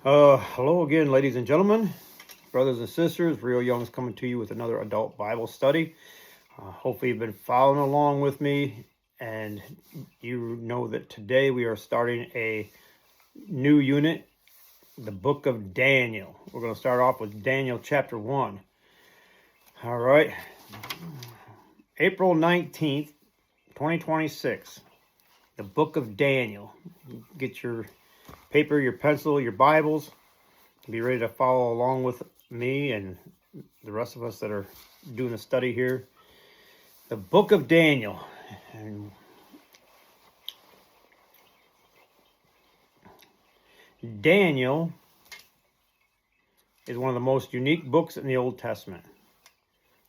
Hello again, ladies and gentlemen, brothers and sisters. Real Young's coming to you with another adult Bible study. Hopefully you've been following along with me, and you know that today we are starting a new unit, the book of Daniel. We're going to start off with Daniel chapter 1. All right. April 19th, 2026. The book of Daniel. Get your paper, your pencil, your Bibles. Be ready to follow along with me and the rest of us that are doing the study here. The book of Daniel. And Daniel is one of the most unique books in the Old Testament.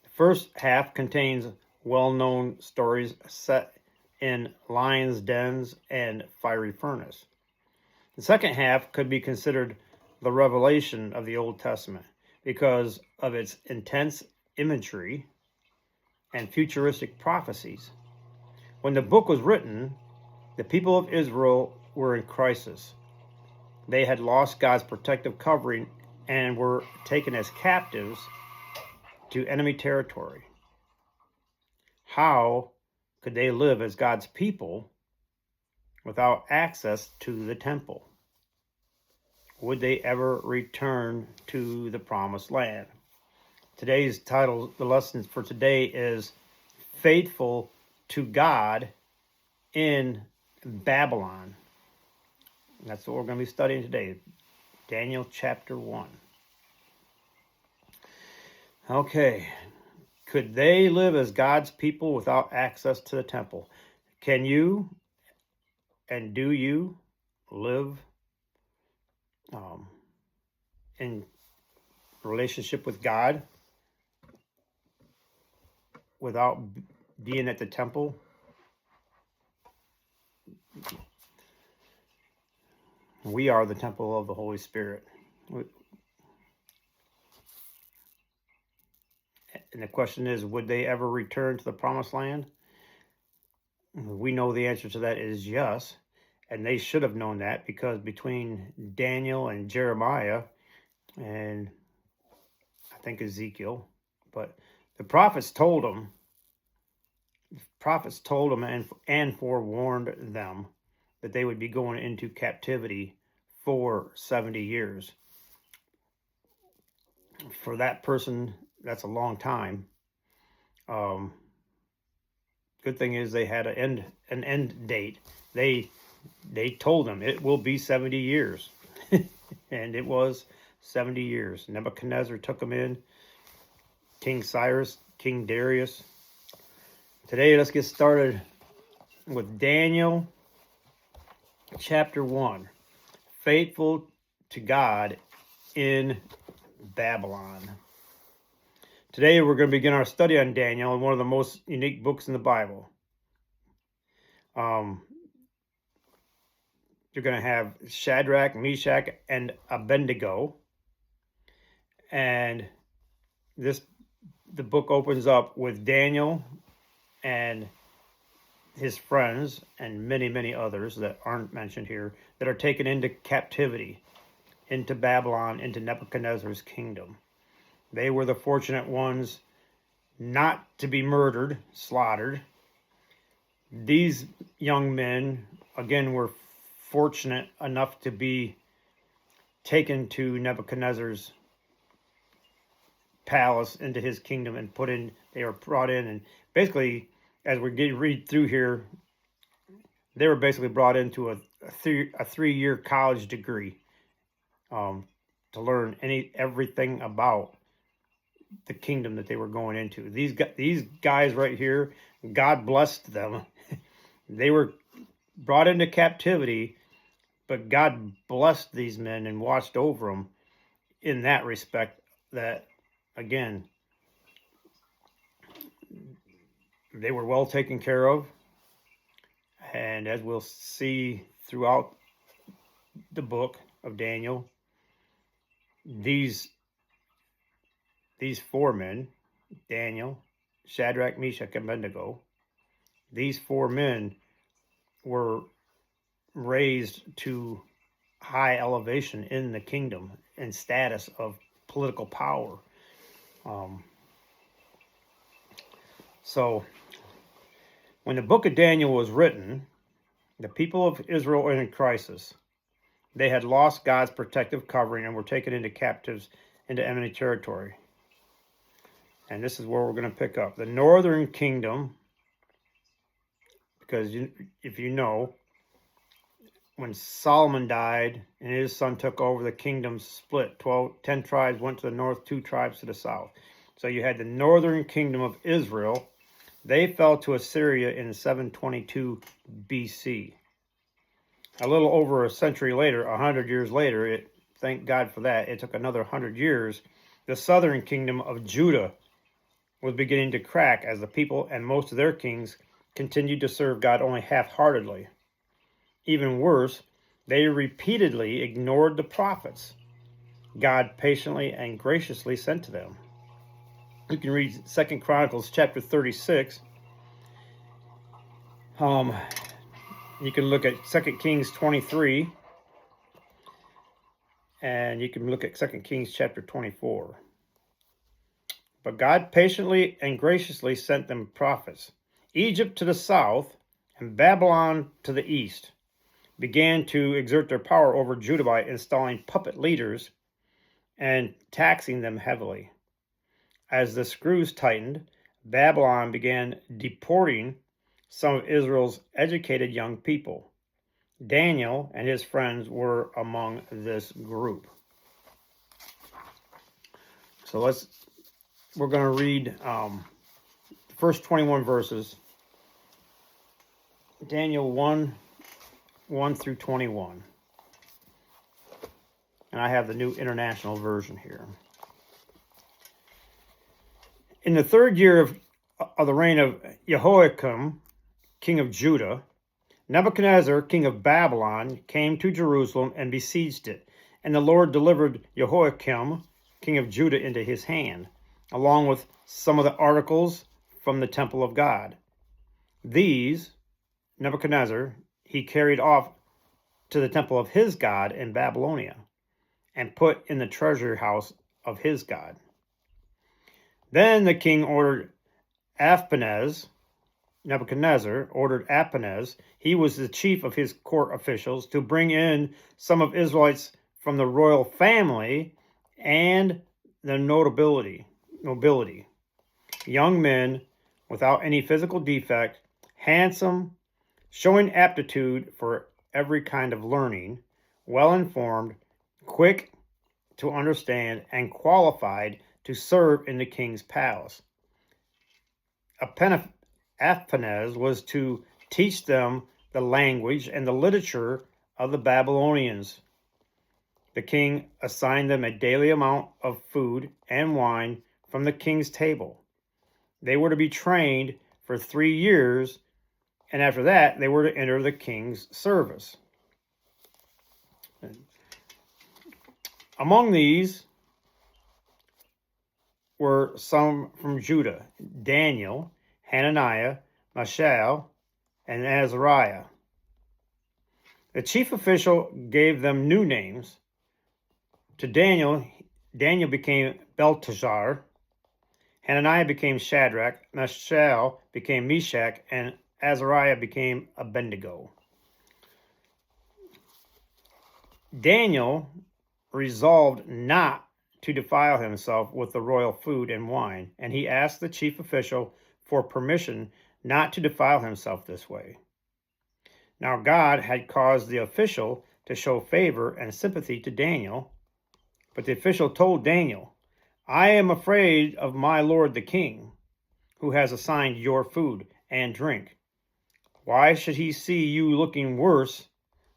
The first half contains well-known stories set in lions' dens and fiery furnace. The second half could be considered the revelation of the Old Testament because of its intense imagery and futuristic prophecies. When the book was written, the people of Israel were in crisis. They had lost God's protective covering and were taken as captives to enemy territory. How could they live as God's people without access to the temple? Would they ever return to the promised land? Today's title, the lesson for today is Faithful to God in Babylon. That's what we're going to be studying today. Daniel chapter 1. Okay. Could they live as God's people without access to the temple? Can you and do you live in relationship with God without being at the temple? We are the temple of the Holy Spirit. And the question is, would they ever return to the promised land? We know the answer to that is yes. And they should have known that, because between Daniel and Jeremiah and I think Ezekiel, but the prophets told them and forewarned them that they would be going into captivity for 70 years. For that person, that's a long time. Good thing is they had an end date. They told them it will be 70 years. And it was 70 years. Nebuchadnezzar took them in. King Cyrus, King Darius. Today, let's get started with Daniel chapter 1. Faithful to God in Babylon. Today, we're going to begin our study on Daniel, and one of the most unique books in the Bible. You're going to have Shadrach, Meshach, and Abednego. And the book opens up with Daniel and his friends and many, many others that aren't mentioned here that are taken into captivity, into Babylon, into Nebuchadnezzar's kingdom. They were the fortunate ones not to be murdered, slaughtered. These young men, again, were fortunate enough to be taken to Nebuchadnezzar's palace, into his kingdom, and they were brought in, and basically, as we read through here, they were basically brought into a 3-year college degree to learn everything about the kingdom that they were going into. These guys right here, God blessed them. They were brought into captivity, but God blessed these men and watched over them in that respect, that, again, they were well taken care of. And as we'll see throughout the book of Daniel, these 4 men, Daniel, Shadrach, Meshach, and Abednego, these 4 men were raised to high elevation in the kingdom and status of political power. So when the book of Daniel was written, the people of Israel were in crisis. They had lost God's protective covering and were taken into captives into enemy territory. And this is where we're going to pick up. The northern kingdom, because if you know, when Solomon died and his son took over, the kingdom split. 10 tribes went to the north, 2 tribes to the south. So you had the northern kingdom of Israel. They fell to Assyria in 722 BC. A little over a century later, 100 years later, thank God for that, it took another 100 years, the southern kingdom of Judah was beginning to crack as the people and most of their kings continued to serve God only half-heartedly. Even worse, they repeatedly ignored the prophets God patiently and graciously sent to them. You can read 2 Chronicles chapter 36. You can look at 2 Kings 23. And you can look at 2 Kings chapter 24. But God patiently and graciously sent them prophets. Egypt to the south and Babylon to the east began to exert their power over Judah by installing puppet leaders and taxing them heavily. As the screws tightened, Babylon began deporting some of Israel's educated young people. Daniel and his friends were among this group. So we're going to read the first 21 verses. Daniel 1 through 21. And I have the New International Version here. In the 3rd year of the reign of Jehoiakim, king of Judah, Nebuchadnezzar, king of Babylon, came to Jerusalem and besieged it. And the Lord delivered Jehoiakim, king of Judah, into his hand, along with some of the articles from the temple of God. These, Nebuchadnezzar, he carried off to the temple of his God in Babylonia, and put in the treasure house of his God. Then the king ordered Nebuchadnezzar ordered Appanez, he was the chief of his court officials, to bring in some of Israelites from the royal family and the nobility, young men without any physical defect, handsome, showing aptitude for every kind of learning, well-informed, quick to understand, and qualified to serve in the king's palace. Appanez was to teach them the language and the literature of the Babylonians. The king assigned them a daily amount of food and wine from the king's table. They were to be trained for 3 years, and after that, they were to enter the king's service. Among these were some from Judah: Daniel, Hananiah, Mishael, and Azariah. The chief official gave them new names. To Daniel became Belteshazzar, Hananiah became Shadrach, Mishael became Meshach, and Azariah became Abednego. Daniel resolved not to defile himself with the royal food and wine, and he asked the chief official for permission not to defile himself this way. Now God had caused the official to show favor and sympathy to Daniel, but the official told Daniel, "I am afraid of my lord the king, who has assigned your food and drink. Why should he see you looking worse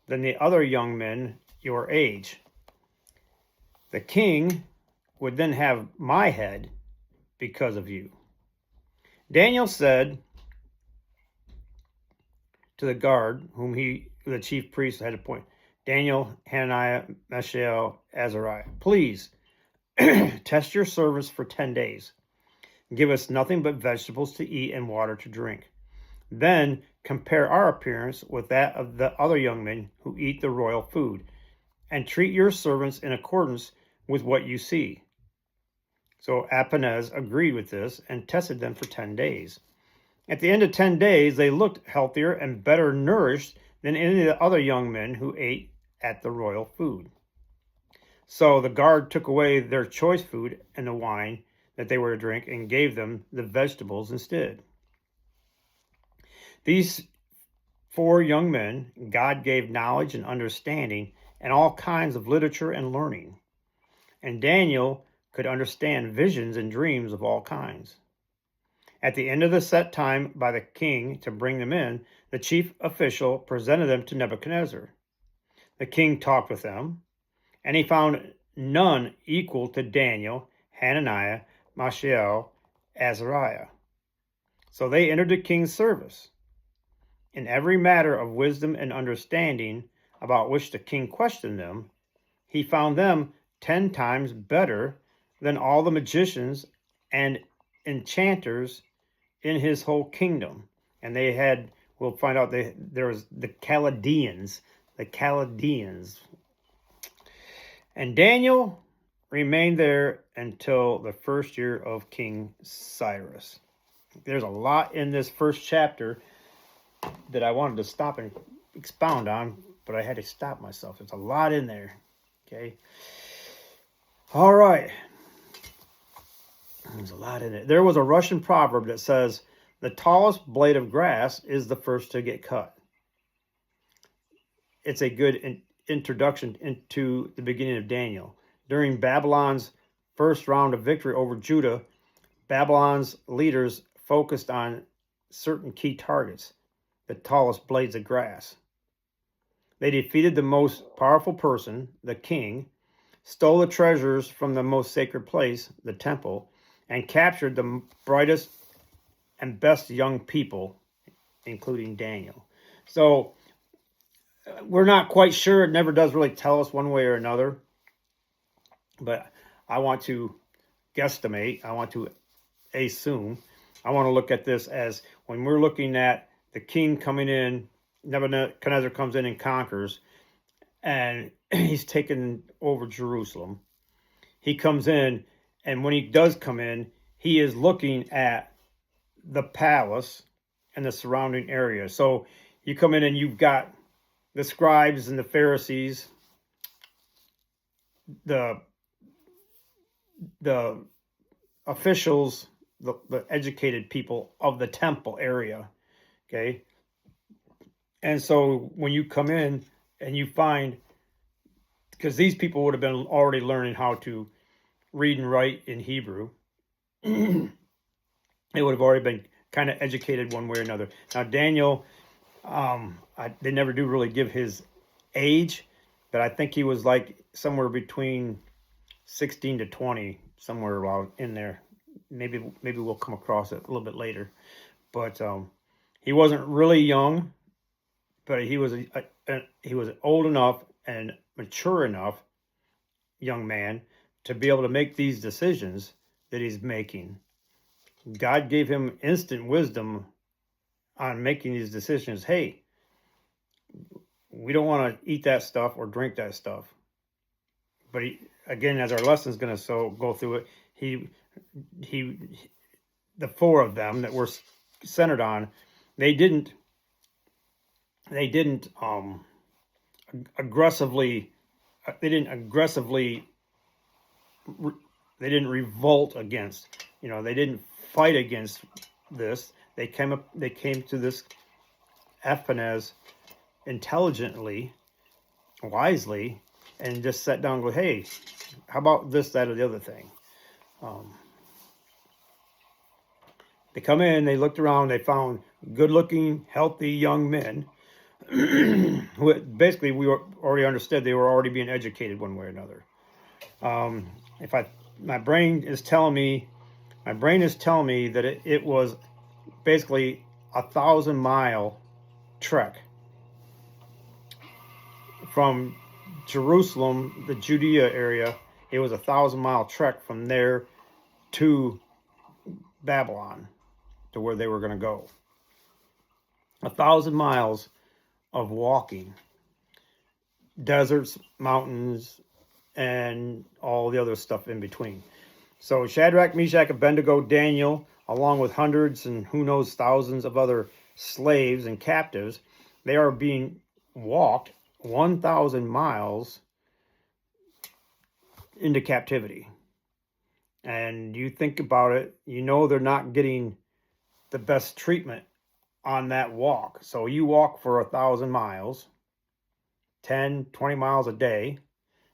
than the other young men your age? The king would then have my head because of you." Daniel said to the guard, whom the chief priest had appointed, Daniel, Hananiah, Mishael, Azariah, "Please test your servants for 10 days. Give us nothing but vegetables to eat and water to drink. Then compare our appearance with that of the other young men who eat the royal food, and treat your servants in accordance with what you see." So Apenez agreed with this and tested them for 10 days. At the end of 10 days, they looked healthier and better nourished than any of the other young men who ate at the royal food. So the guard took away their choice food and the wine that they were to drink and gave them the vegetables instead. These 4 young men, God gave knowledge and understanding and all kinds of literature and learning. And Daniel could understand visions and dreams of all kinds. At the end of the set time by the king to bring them in, the chief official presented them to Nebuchadnezzar. The king talked with them, and he found none equal to Daniel, Hananiah, Mishael, Azariah. So they entered the king's service. In every matter of wisdom and understanding about which the king questioned them, he found them 10 times better than all the magicians and enchanters in his whole kingdom. And they had, we'll find out, there was the Chaldeans. And Daniel remained there until the first year of King Cyrus. There's a lot in this first chapter that I wanted to stop and expound on, but I had to stop myself. There's a lot in there. Okay. All right. There's a lot in it. There was a Russian proverb that says, "The tallest blade of grass is the first to get cut." It's a good introduction into the beginning of Daniel. During Babylon's first round of victory over Judah, Babylon's leaders focused on certain key targets, the tallest blades of grass. They defeated the most powerful person, the king, stole the treasures from the most sacred place, the temple, and captured the brightest and best young people, including Daniel. So we're not quite sure. It never does really tell us one way or another. But I want to guesstimate. I want to assume. I want to look at this as when we're looking at the king coming in, Nebuchadnezzar comes in and conquers, and he's taken over Jerusalem. He comes in, and when he does come in, he is looking at the palace and the surrounding area. So you come in and you've got the scribes and the Pharisees, the officials, the educated people of the temple area. Okay. And so when you come in and you find, because these people would have been already learning how to read and write in Hebrew, they would have already been kind of educated one way or another. Now, Daniel, they never do really give his age, but I think he was like somewhere between 16 to 20, somewhere around in there. Maybe we'll come across it a little bit later. But he wasn't really young, but he was old enough and mature enough young man to be able to make these decisions that he's making. God gave him instant wisdom on making these decisions. Hey, we don't want to eat that stuff or drink that stuff. But again, as our lesson is going to go through it, the 4 of them that we're centered on, they didn't aggressively revolt against, they didn't fight against this. They came to this Ephanes intelligently, wisely, and just sat down and go, hey, how about this, that, or the other thing? They come in, they looked around, they found good-looking, healthy young men who basically we already understood they were already being educated one way or another. My brain is telling me that it was basically 1,000-mile trek from Jerusalem, the Judea area. It was 1,000-mile trek from there to Babylon, to where they were going to go. 1,000 miles of walking. deserts, mountains, and all the other stuff in between. So Shadrach, Meshach, Abednego, Daniel, along with hundreds and who knows thousands of other slaves and captives, they are being walked 1,000 miles into captivity. And you think about it, you know they're not getting the best treatment on that walk. So you walk for 1,000 miles, 10, 20 miles a day,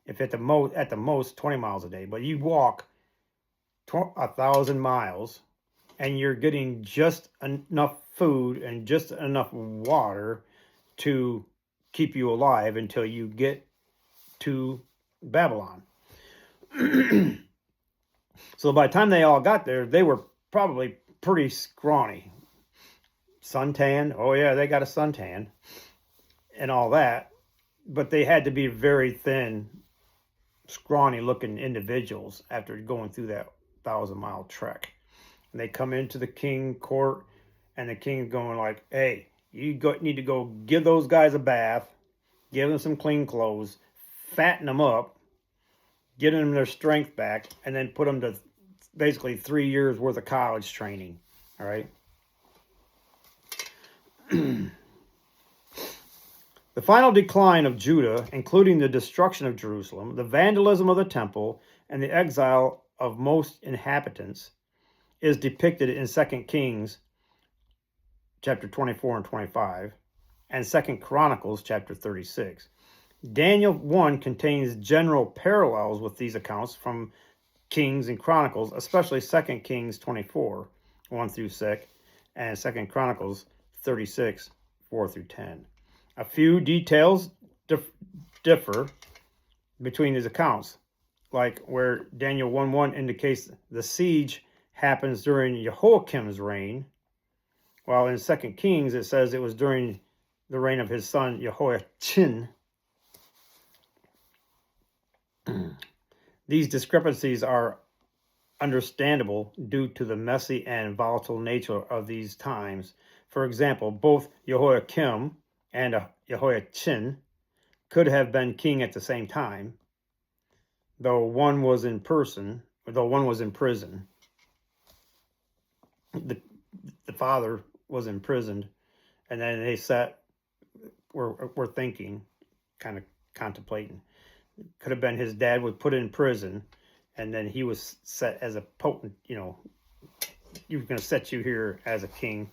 if at the most 20 miles a day, but you walk 1,000 miles and you're getting just enough food and just enough water to keep you alive until you get to Babylon. So by the time they all got there, they were probably pretty scrawny. Suntan, oh yeah, they got a suntan and all that, but they had to be very thin, scrawny looking individuals after going through that 1,000-mile trek. And they come into the king court, and the king's going like, hey, you need to go give those guys a bath, give them some clean clothes, fatten them up, get them their strength back, and then put them to basically 3 years worth of college training. All right. The final decline of Judah, including the destruction of Jerusalem, the vandalism of the temple, and the exile of most inhabitants, is depicted in 2 Kings chapter 24 and 25, and 2 Chronicles chapter 36. Daniel 1 contains general parallels with these accounts from Kings and Chronicles, especially 2 Kings 24, 1 through 6, and 2 Chronicles 36, 4 through 10. A few details differ between these accounts, like where Daniel 1:1 indicates the siege happens during Jehoiakim's reign, while in 2 Kings it says it was during the reign of his son Jehoiachin. These discrepancies are understandable due to the messy and volatile nature of these times. For example, both Jehoiakim and Jehoiachin could have been king at the same time, though one was in prison. The father was imprisoned, and then they were thinking, kind of contemplating. Could have been his dad was put in prison, and then he was set as a potent, you're going to set you here as a king.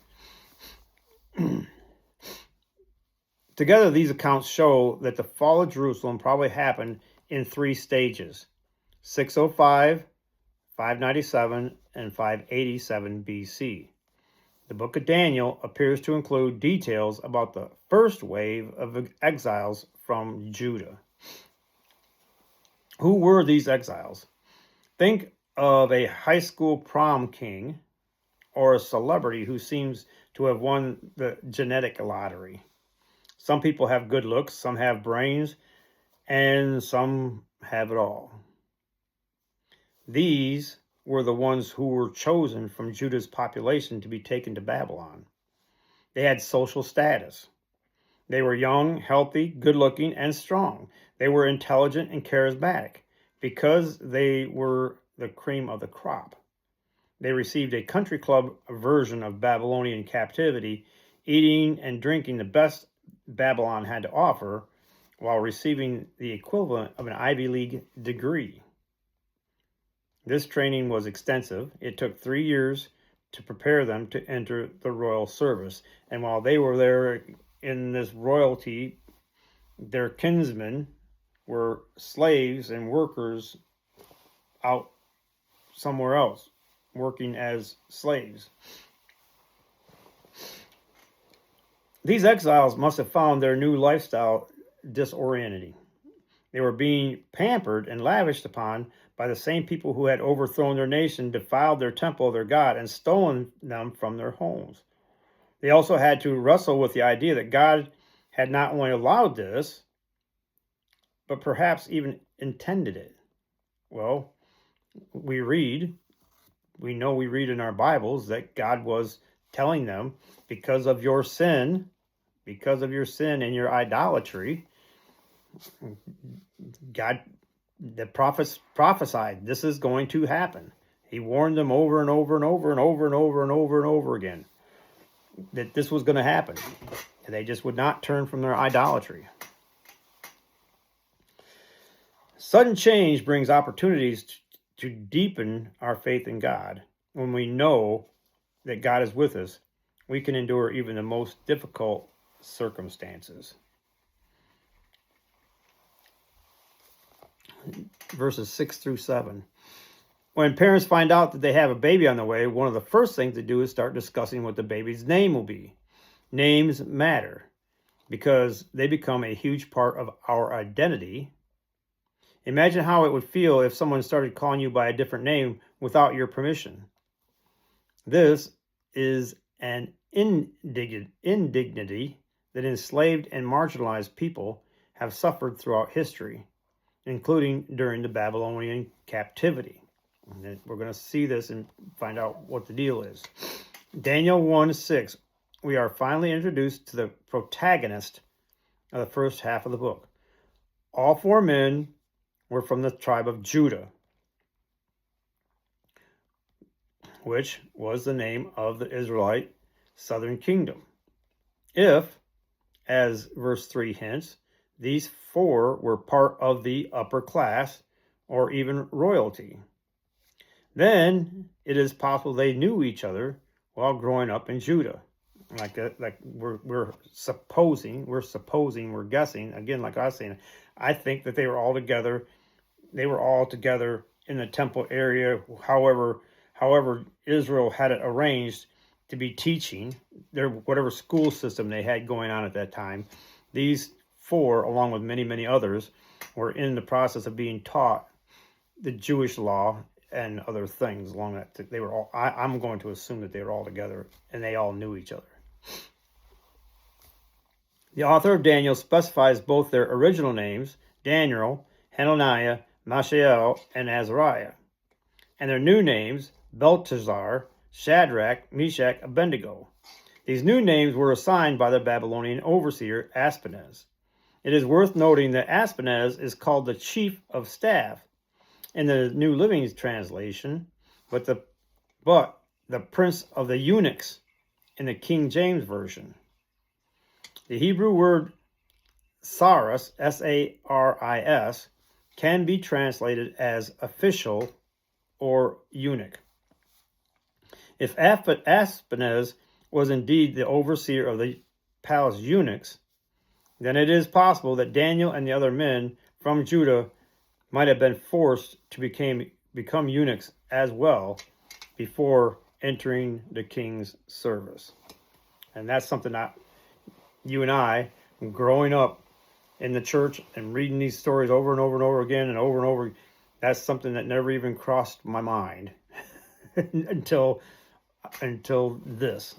Together, these accounts show that the fall of Jerusalem probably happened in 3 stages: 605, 597, and 587 BC. The book of Daniel appears to include details about the first wave of exiles from Judah. Who were these exiles? Think of a high school prom king or a celebrity who seems to have won the genetic lottery. Some people have good looks, some have brains, and some have it all. These were the ones who were chosen from Judah's population to be taken to Babylon. They had social status. They were young, healthy, good-looking, and strong. They were intelligent and charismatic because they were the cream of the crop. They received a country club version of Babylonian captivity, eating and drinking the best Babylon had to offer while receiving the equivalent of an Ivy League degree. This training was extensive. It took 3 years to prepare them to enter the royal service. And while they were there in this royalty, their kinsmen were slaves and workers out somewhere else, working as slaves. These exiles must have found their new lifestyle disorienting. They were being pampered and lavished upon by the same people who had overthrown their nation, defiled their temple of their God, and stolen them from their homes. They also had to wrestle with the idea that God had not only allowed this, but perhaps even intended it. Well, we read in our Bibles that God was telling them, because of your sin and your idolatry, God, the prophets prophesied this is going to happen. He warned them over and over and over and over and over and over and over again that this was going to happen. And they just would not turn from their idolatry. Sudden change brings opportunities to deepen our faith in God. When we know that God is with us, we can endure even the most difficult circumstances. Verses 6 through 7. When parents find out that they have a baby on the way, one of the first things to do is start discussing what the baby's name will be. Names matter because they become a huge part of our identity. Imagine how it would feel if someone started calling you by a different name without your permission. This is an indignity that enslaved and marginalized people have suffered throughout history, including during the Babylonian captivity. And we're going to see this and find out what the deal is. Daniel 1:6. We are finally introduced to the protagonist of the first half of the book. All four men were from the tribe of Judah, which was the name of the Israelite southern kingdom. If, as verse 3 hints, these four were part of the upper class or even royalty, then it is possible they knew each other while growing up in Judah. Like we're guessing. Again, like I was saying, I think that they were all together. They were all together in the temple area. However, Israel had it arranged to be teaching their whatever school system they had going on at that time. These four, along with many, many others, were in the process of being taught the Jewish law and other things along that. They were all. I'm going to assume that they were all together and they all knew each other. The author of Daniel specifies both their original names, Daniel, Hananiah, Mishael, and Azariah, and their new names, Belteshazzar, Shadrach, Meshach, Abednego. These new names were assigned by the Babylonian overseer Aspenaz. It is worth noting that Aspenaz is called the chief of staff in the New Living Translation, but the prince of the eunuchs in the King James Version. The Hebrew word saris, S-A-R-I-S, can be translated as official or eunuch. If Aspenaz was indeed the overseer of the palace eunuchs, then it is possible that Daniel and the other men from Judah might have been forced to become eunuchs as well before entering the king's service. And that's something that you and I, growing up in the church and reading these stories over and over and over again and over, that's something that never even crossed my mind until this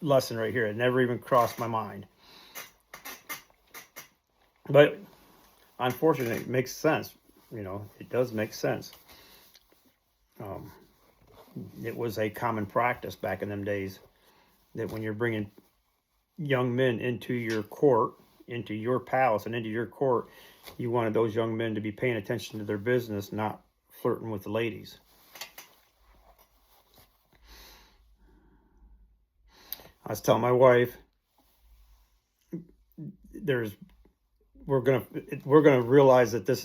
lesson right here. It never even crossed my mind. But unfortunately, it makes sense. It does make sense. It was a common practice back in them days that when you're bringing young men into your court, into your palace and into your court, you wanted those young men to be paying attention to their business, not flirting with the ladies. I was telling my wife, we're gonna realize that this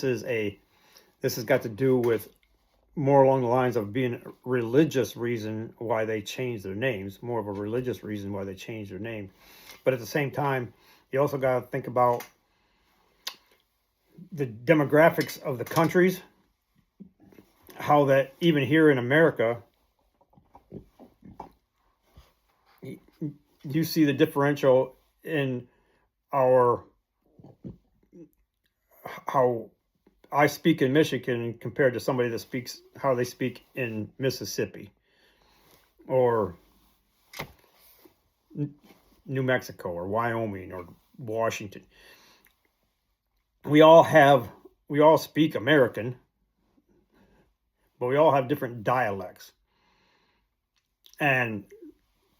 has got to do with more along the lines of being a religious reason why they changed their names, more of a religious reason why they changed their name. But at the same time, you also got to think about the demographics of the countries, how that even here in America, you see the differential in how I speak in Michigan compared to somebody that speaks how they speak in Mississippi or New Mexico or Wyoming or Washington. We all speak American, but we all have different dialects. And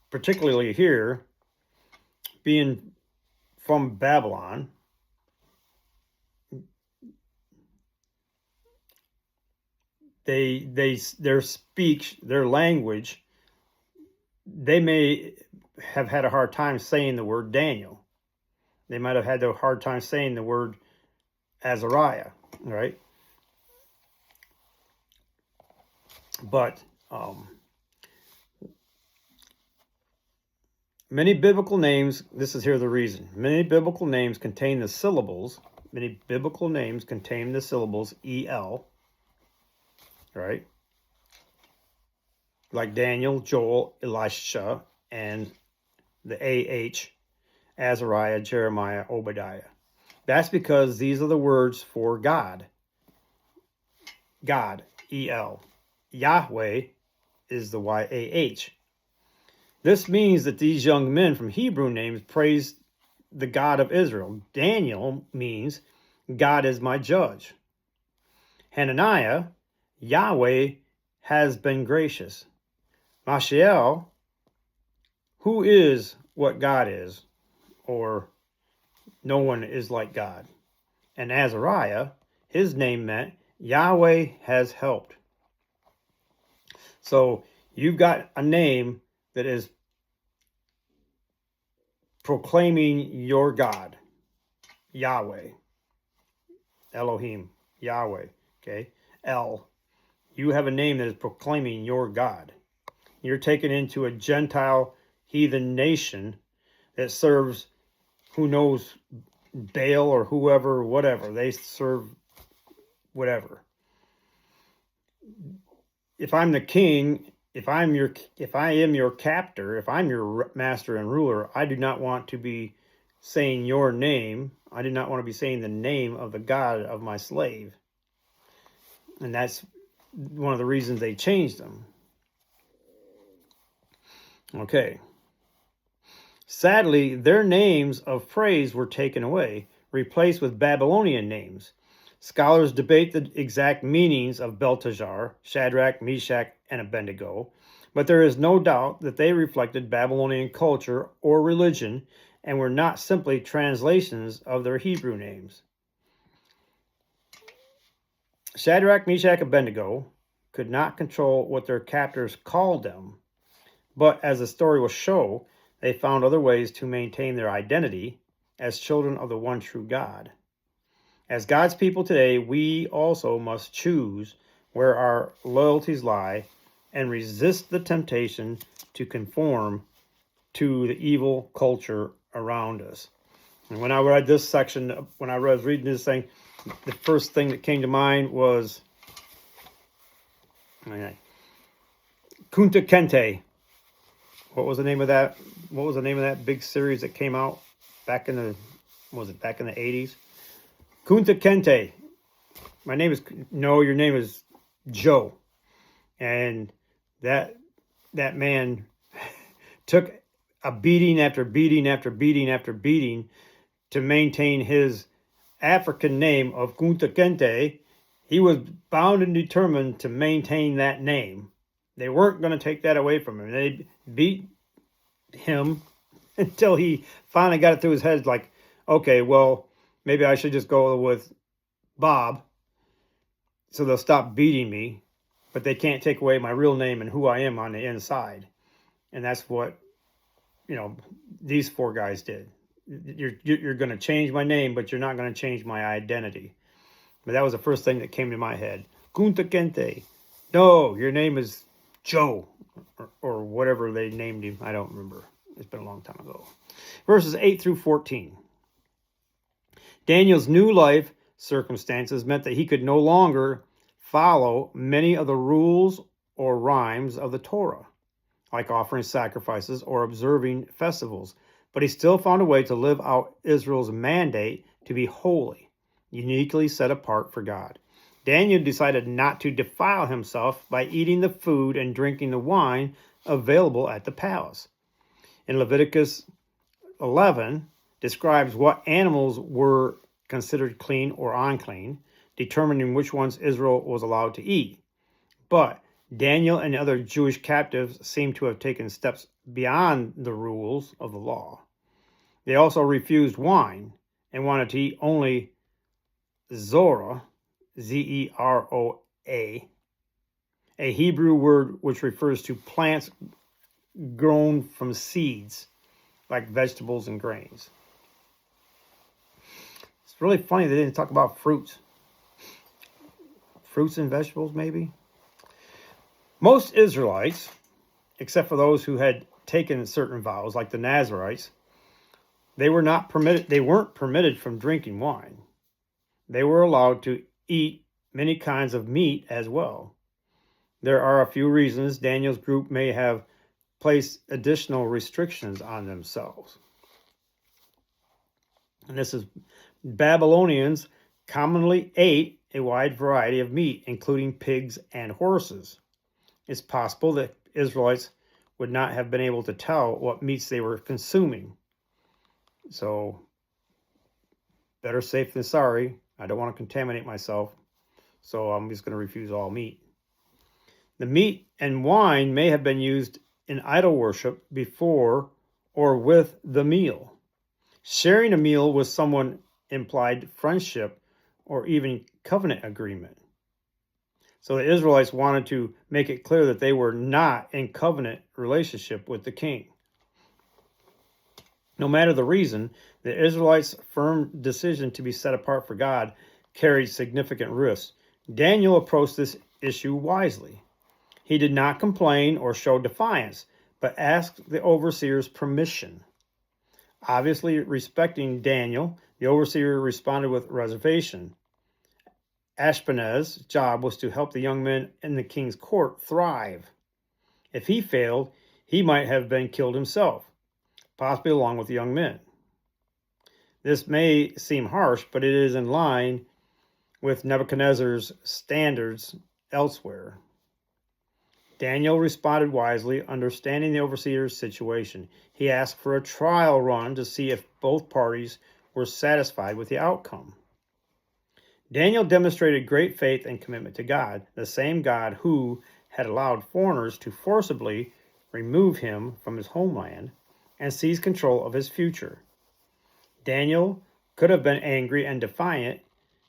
particularly here, being from Babylon, their speech, their language, they may have had a hard time saying the word Daniel. They might have had a hard time saying the word Azariah, right? But many biblical names, this is here the reason. Many biblical names contain the syllables. Many biblical names contain the syllables El, right? Like Daniel, Joel, Elisha, and the AH, Azariah, Jeremiah, Obadiah. That's because these are the words for God. God, El. Yahweh is the YAH. This means that these young men from Hebrew names praised the God of Israel. Daniel means God is my judge. Hananiah, Yahweh has been gracious. Mishael, who is what God is, or no one is like God. And Azariah, his name meant Yahweh has helped. So you've got a name that is proclaiming your God, Yahweh, Elohim, Yahweh, okay? El, you have a name that is proclaiming your God. You're taken into a Gentile heathen nation that serves, who knows, Baal or whoever, whatever. They serve whatever. If I'm the king, if I am your captor, if I'm your master and ruler, I do not want to be saying your name. I do not want to be saying the name of the God of my slave. And that's one of the reasons they changed them. Okay. Sadly, their names of praise were taken away, replaced with Babylonian names. Scholars debate the exact meanings of Belteshazzar, Shadrach, Meshach, and Abednego, but there is no doubt that they reflected Babylonian culture or religion and were not simply translations of their Hebrew names. Shadrach, Meshach, and Abednego could not control what their captors called them, but as the story will show, they found other ways to maintain their identity as children of the one true God. As God's people today, we also must choose where our loyalties lie and resist the temptation to conform to the evil culture around us. And when I read this section, when I was reading this thing, the first thing that came to mind was Kunta Kinte. What was the name of that? What was the name of that big series that came out back in the 80s? Kunta Kinte. Your name is Joe. And that man took a beating after beating after beating after beating to maintain his African name of Kunta Kinte. He was bound and determined to maintain that name. They weren't going to take that away from him. They beat him until he finally got it through his head, like, okay, well, maybe I should just go with Bob, so they'll stop beating me, but they can't take away my real name and who I am on the inside. And that's what, these four guys did. You're going to change my name, but you're not going to change my identity. But that was the first thing that came to my head. Kunta Kinte. No, your name is Joe, or whatever they named him. I don't remember. It's been a long time ago. Verses 8 through 14. Daniel's new life circumstances meant that he could no longer follow many of the rules or rhymes of the Torah, like offering sacrifices or observing festivals, but he still found a way to live out Israel's mandate to be holy, uniquely set apart for God. Daniel decided not to defile himself by eating the food and drinking the wine available at the palace. In Leviticus 11, describes what animals were considered clean or unclean, determining which ones Israel was allowed to eat. But Daniel and other Jewish captives seem to have taken steps beyond the rules of the law. They also refused wine and wanted to eat only Zorah, Zeroa, a Hebrew word which refers to plants grown from seeds, like vegetables and grains. It's really funny they didn't talk about fruits. Fruits and vegetables, maybe? Most Israelites, except for those who had taken certain vows, like the Nazarites, they weren't permitted from drinking wine. They were allowed to eat many kinds of meat as well. There are a few reasons Daniel's group may have placed additional restrictions on themselves. And this is Babylonians commonly ate a wide variety of meat, including pigs and horses. It's possible that Israelites would not have been able to tell what meats they were consuming. So, better safe than sorry. I don't want to contaminate myself, so I'm just going to refuse all meat. The meat and wine may have been used in idol worship before or with the meal. Sharing a meal with someone implied friendship or even covenant agreement. So the Israelites wanted to make it clear that they were not in covenant relationship with the king. No matter the reason, the Israelites' firm decision to be set apart for God carried significant risks. Daniel approached this issue wisely. He did not complain or show defiance, but asked the overseer's permission. Obviously, respecting Daniel, the overseer responded with reservation. Ashpenaz's job was to help the young men in the king's court thrive. If he failed, he might have been killed himself, possibly along with the young men. This may seem harsh, but it is in line with Nebuchadnezzar's standards elsewhere. Daniel responded wisely, understanding the overseer's situation. He asked for a trial run to see if both parties were satisfied with the outcome. Daniel demonstrated great faith and commitment to God, the same God who had allowed foreigners to forcibly remove him from his homeland and seize control of his future. Daniel could have been angry and defiant,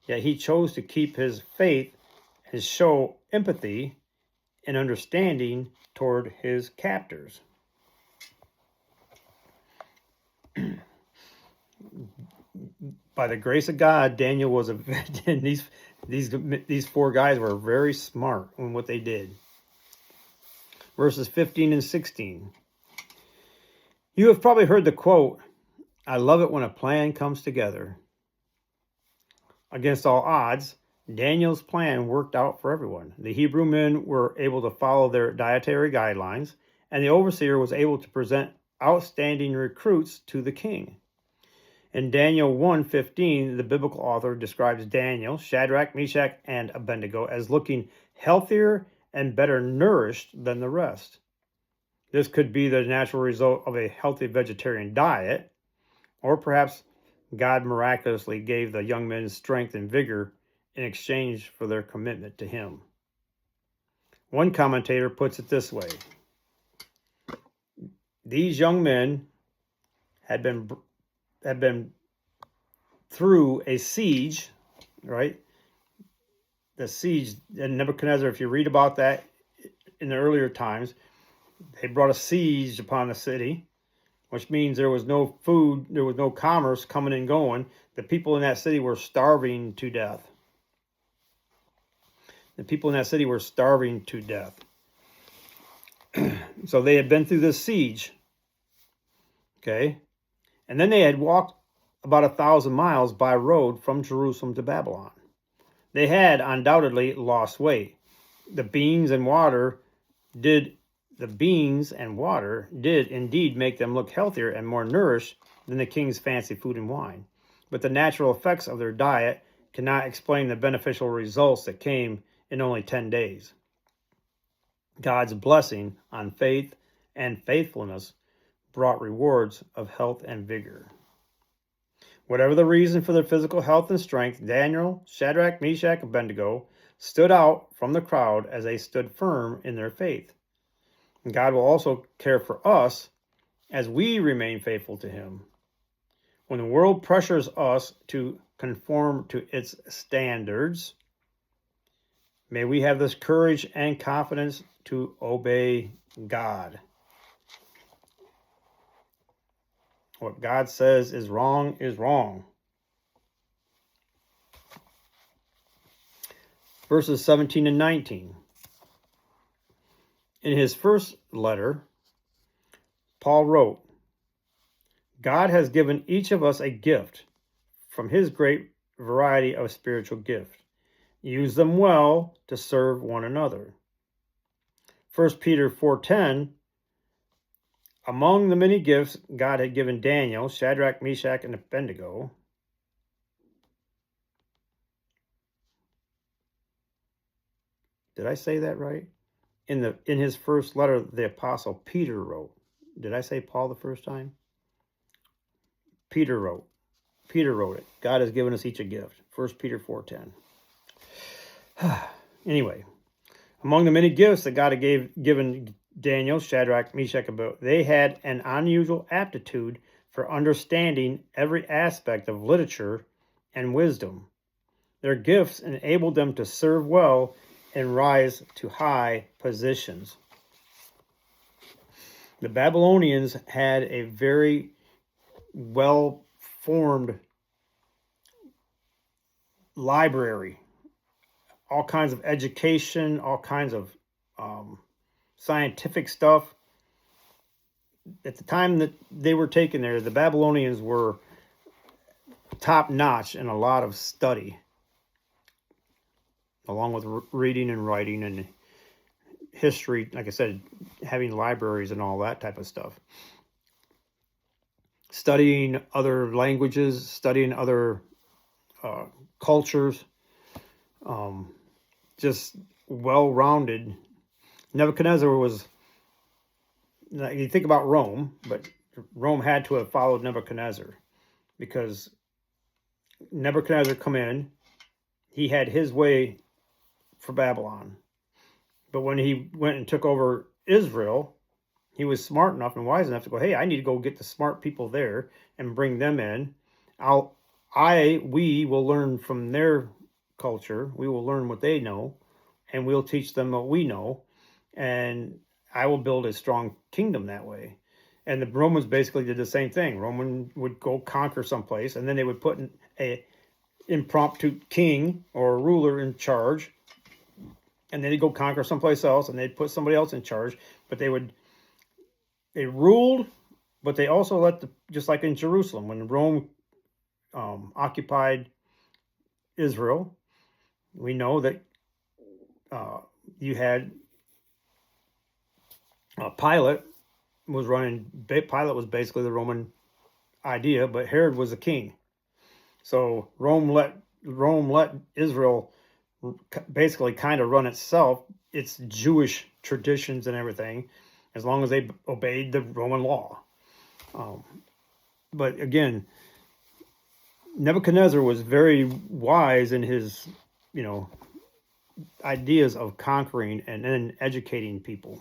yet he chose to keep his faith and show empathy and understanding toward his captors. By the grace of God, Daniel was a and these four guys were very smart in what they did. Verses 15 and 16. You have probably heard the quote, "I love it when a plan comes together." Against all odds, Daniel's plan worked out for everyone. The Hebrew men were able to follow their dietary guidelines, and the overseer was able to present outstanding recruits to the king. In Daniel 1:15, the biblical author describes Daniel, Shadrach, Meshach, and Abednego as looking healthier and better nourished than the rest. This could be the natural result of a healthy vegetarian diet, or perhaps God miraculously gave the young men strength and vigor in exchange for their commitment to him. One commentator puts it this way: these young men had been through a siege, right? The siege in Nebuchadnezzar, if you read about that in the earlier times, they brought a siege upon the city, which means there was no food, there was no commerce coming and going. The people in that city were starving to death. The people in that city were starving to death. So they had been through this siege, okay? And then they had walked about 1,000 miles by road from Jerusalem to Babylon. They had undoubtedly lost weight. The beans and water did indeed make them look healthier and more nourished than the king's fancy food and wine. But the natural effects of their diet cannot explain the beneficial results that came in only 10 days. God's blessing on faith and faithfulness brought rewards of health and vigor. Whatever the reason for their physical health and strength, Daniel, Shadrach, Meshach, and Abednego stood out from the crowd as they stood firm in their faith. And God will also care for us as we remain faithful to him. When the world pressures us to conform to its standards, may we have this courage and confidence to obey God. What God says is wrong is wrong. Verses 17 and 19. In his first letter, Paul wrote, God has given each of us a gift from his great variety of spiritual gifts. Use them well to serve one another. 1 Peter 4:10, among the many gifts God had given Daniel, Shadrach, Meshach, and Abednego, did I say that right? In his first letter, the apostle Peter wrote. Did I say Paul the first time? Peter wrote it. God has given us each a gift. 1 Peter 4:10. Anyway, among the many gifts that God had given Daniel, Shadrach, Meshach, and Abednego, they had an unusual aptitude for understanding every aspect of literature and wisdom. Their gifts enabled them to serve well and rise to high positions. The Babylonians had a very well-formed library, all kinds of education, all kinds of scientific stuff. At the time that they were taken there, the Babylonians were top-notch in a lot of study, along with reading and writing and history, like I said, having libraries and all that type of stuff. Studying other languages, studying other cultures, just well-rounded. Nebuchadnezzar was, you think about Rome, but Rome had to have followed Nebuchadnezzar, because Nebuchadnezzar come in, he had his way for Babylon. But when he went and took over Israel, he was smart enough and wise enough to go, hey, I need to go get the smart people there and bring them in. We will learn from their culture. We will learn what they know, and we'll teach them what we know. And I will build a strong kingdom that way. And the Romans basically did the same thing. Roman would go conquer someplace, and then they would put a impromptu king or a ruler in charge, and then they'd go conquer someplace else, and they'd put somebody else in charge. But they ruled, but they also just like in Jerusalem, when Rome occupied Israel, we know that you had Pilate was running. Pilate was basically the Roman idea, but Herod was the king. So Rome let Israel basically kind of run itself, its Jewish traditions and everything, as long as they obeyed the Roman law. But again, Nebuchadnezzar was very wise in his, ideas of conquering and then educating people.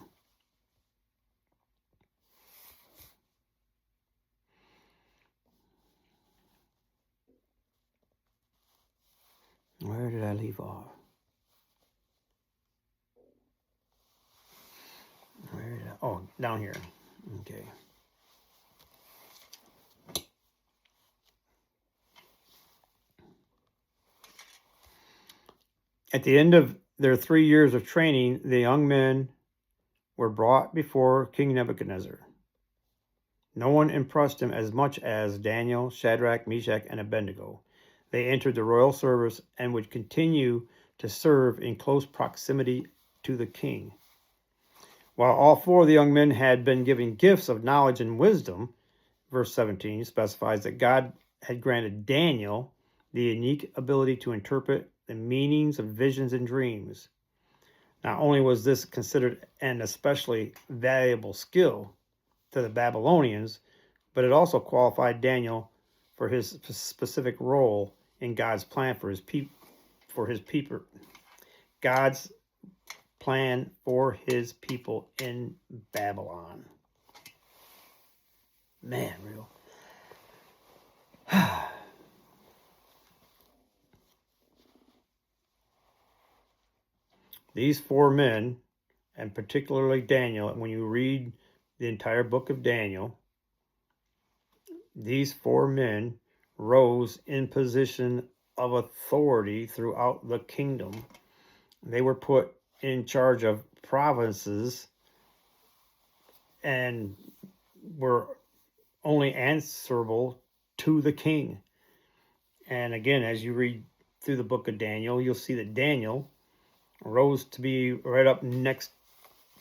Where did I leave off? Oh, down here. Okay. At the end of their 3 years of training, the young men were brought before King Nebuchadnezzar. No one impressed him as much as Daniel, Shadrach, Meshach, and Abednego. They entered the royal service and would continue to serve in close proximity to the king. While all 4 of the young men had been given gifts of knowledge and wisdom, verse 17 specifies that God had granted Daniel the unique ability to interpret the meanings of visions and dreams. Not only was this considered an especially valuable skill to the Babylonians, but it also qualified Daniel for his specific role in God's plan for his people. God's plan for his people in Babylon. Man, real. These four men, and particularly Daniel, when you read the entire book of Daniel, these four men rose in position of authority throughout the kingdom. They were put in charge of provinces and were only answerable to the king. And again, as you read through the book of Daniel, you'll see that Daniel rose to be right up next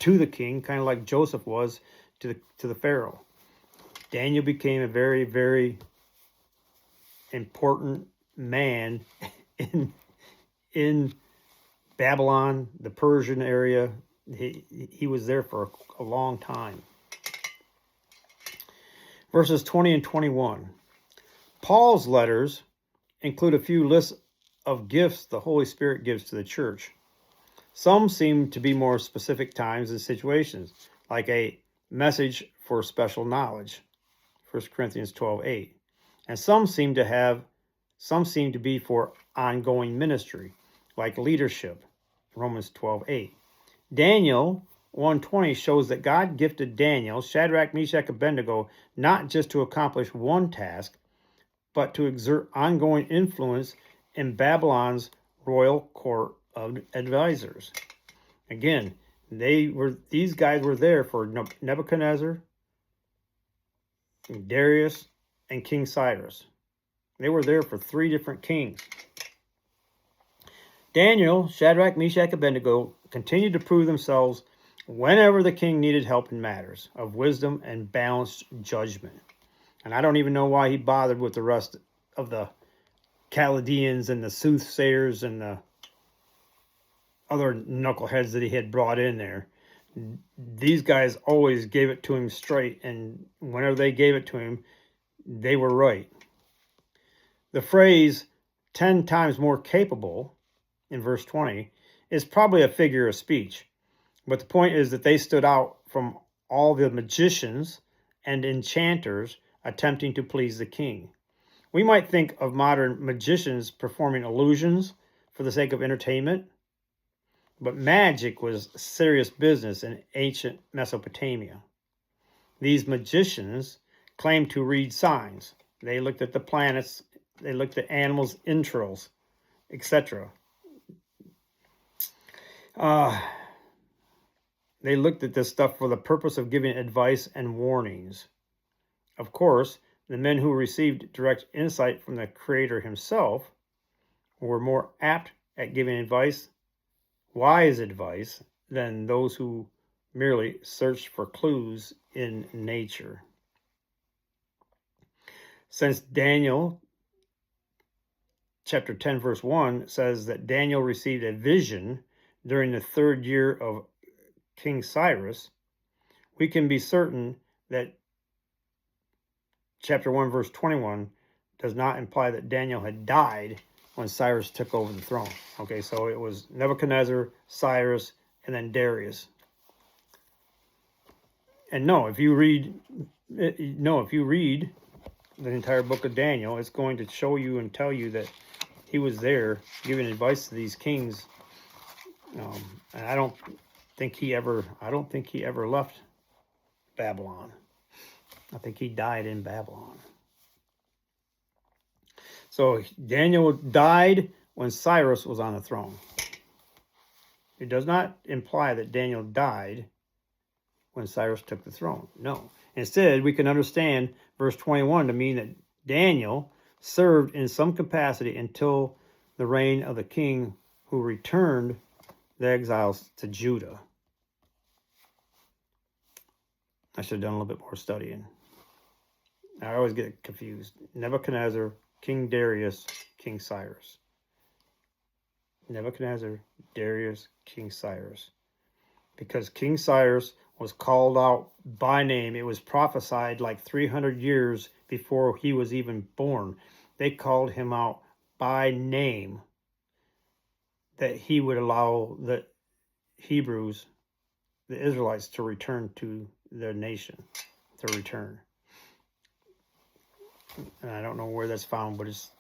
to the king, kind of like Joseph was to the Pharaoh. Daniel became a very, very important man in Babylon, the Persian area. He was there for a long time. Verses 20 and 21. Paul's letters include a few lists of gifts the Holy Spirit gives to the church. Some seem to be more specific times and situations, like a message for special knowledge, 1 Corinthians 12:8. And some seem to be for ongoing ministry, like leadership, Romans 12:8. Daniel 1:20 shows that God gifted Daniel, Shadrach, Meshach, and Abednego not just to accomplish one task, but to exert ongoing influence in Babylon's royal court of advisors. Again, these guys were there for Nebuchadnezzar, Darius, and King Cyrus. They were there for three different kings. Daniel, Shadrach, Meshach, and Abednego continued to prove themselves whenever the king needed help in matters of wisdom and balanced judgment. And I don't even know why he bothered with the rest of the Chaldeans and the soothsayers and the other knuckleheads that he had brought in there. These guys always gave it to him straight, and whenever they gave it to him, they were right. The phrase 10 times more capable in verse 20 is probably a figure of speech, but the point is that they stood out from all the magicians and enchanters attempting to please the king. We might think of modern magicians performing illusions for the sake of entertainment, but magic was serious business in ancient Mesopotamia. These magicians claimed to read signs. They looked at the planets, they looked at animals' entrails, etc. They looked at this stuff for the purpose of giving advice and warnings. Of course, the men who received direct insight from the Creator himself were more apt at giving advice, wise advice, than those who merely searched for clues in nature. Since Daniel chapter 10 verse 1 says that Daniel received a vision during the third year of King Cyrus, we can be certain that chapter 1 verse 21 does not imply that Daniel had died when Cyrus took over the throne. Okay, so it was Nebuchadnezzar, Cyrus, and then Darius. And if you read the entire book of Daniel, it's going to show you and tell you that he was there giving advice to these kings. And I don't think he ever left Babylon. I think he died in Babylon. So Daniel died when Cyrus was on the throne. It does not imply that Daniel died when Cyrus took the throne. No. Instead, we can understand verse 21 to mean that Daniel served in some capacity until the reign of the king who returned the exiles to Judah. I should have done a little bit more studying. I always get confused. Nebuchadnezzar, King Darius, King Cyrus. Nebuchadnezzar, Darius, King Cyrus. Because King Cyrus was called out by name. It was prophesied like 300 years before he was even born. They called him out by name that he would allow the Hebrews, the Israelites, to return to their nation, to return. And I don't know where that's found, but it's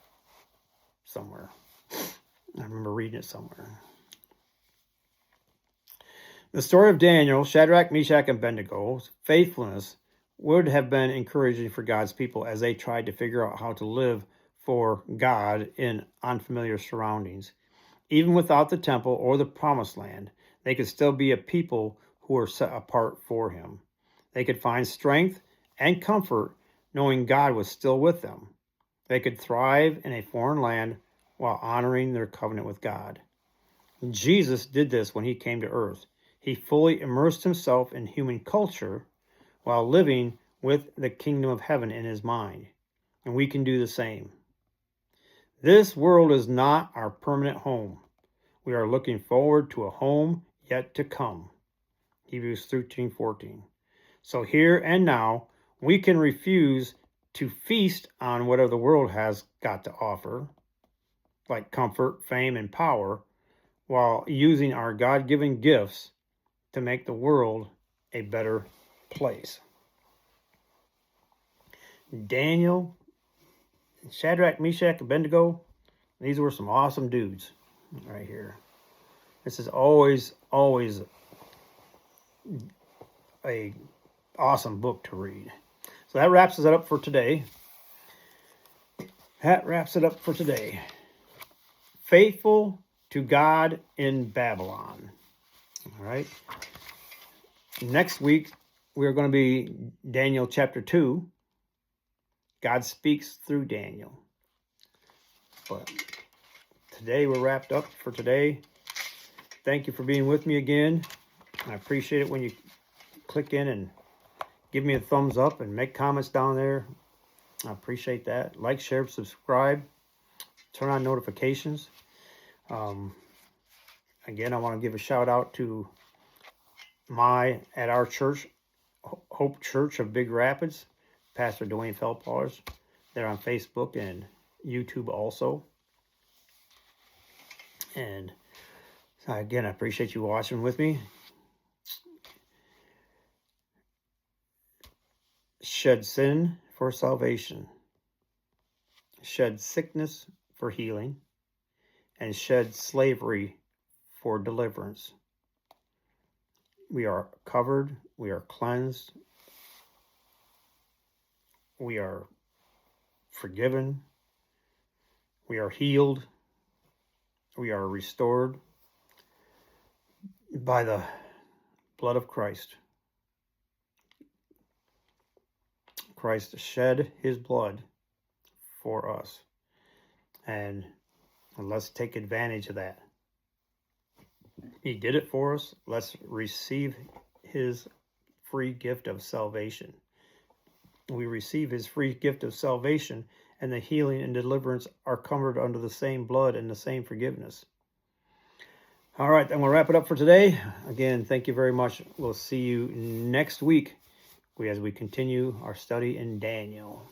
somewhere. I remember reading it somewhere. The story of Daniel, Shadrach, Meshach, and Abednego's faithfulness would have been encouraging for God's people as they tried to figure out how to live for God in unfamiliar surroundings. Even without the temple or the promised land, they could still be a people who were set apart for him. They could find strength and comfort knowing God was still with them. They could thrive in a foreign land while honoring their covenant with God. Jesus did this when he came to earth. He fully immersed himself in human culture while living with the kingdom of heaven in his mind. And we can do the same. This world is not our permanent home. We are looking forward to a home yet to come. Hebrews 13:14. So here and now, we can refuse to feast on whatever the world has got to offer, like comfort, fame, and power, while using our God-given gifts to make the world a better place. Daniel, Shadrach, Meshach, Abednego, these were some awesome dudes right here. This is always a awesome book to read. So that wraps it up for today. Faithful to God in Babylon. All right. Next week, we're going to be Daniel chapter 2. God speaks through Daniel. But today, we're wrapped up for today. Thank you for being with me again. I appreciate it when you click in and give me a thumbs up and make comments down there. I appreciate that. Like, share, subscribe. Turn on notifications. Again, I want to give a shout out to at our church, Hope Church of Big Rapids, Pastor Dwayne Felpars. They're on Facebook and YouTube also. And again, I appreciate you watching with me. Shed sin for salvation. Shed sickness for healing. And shed slavery for deliverance. We are covered. We are cleansed. We are forgiven. We are healed. We are restored by the blood of Christ. Christ shed his blood for us. And let's take advantage of that. He did it for us. Let's receive his free gift of salvation. We receive his free gift of salvation, and the healing and deliverance are covered under the same blood and the same forgiveness. All right, I'm going to wrap it up for today. Again, thank you very much. We'll see you next week as we continue our study in Daniel.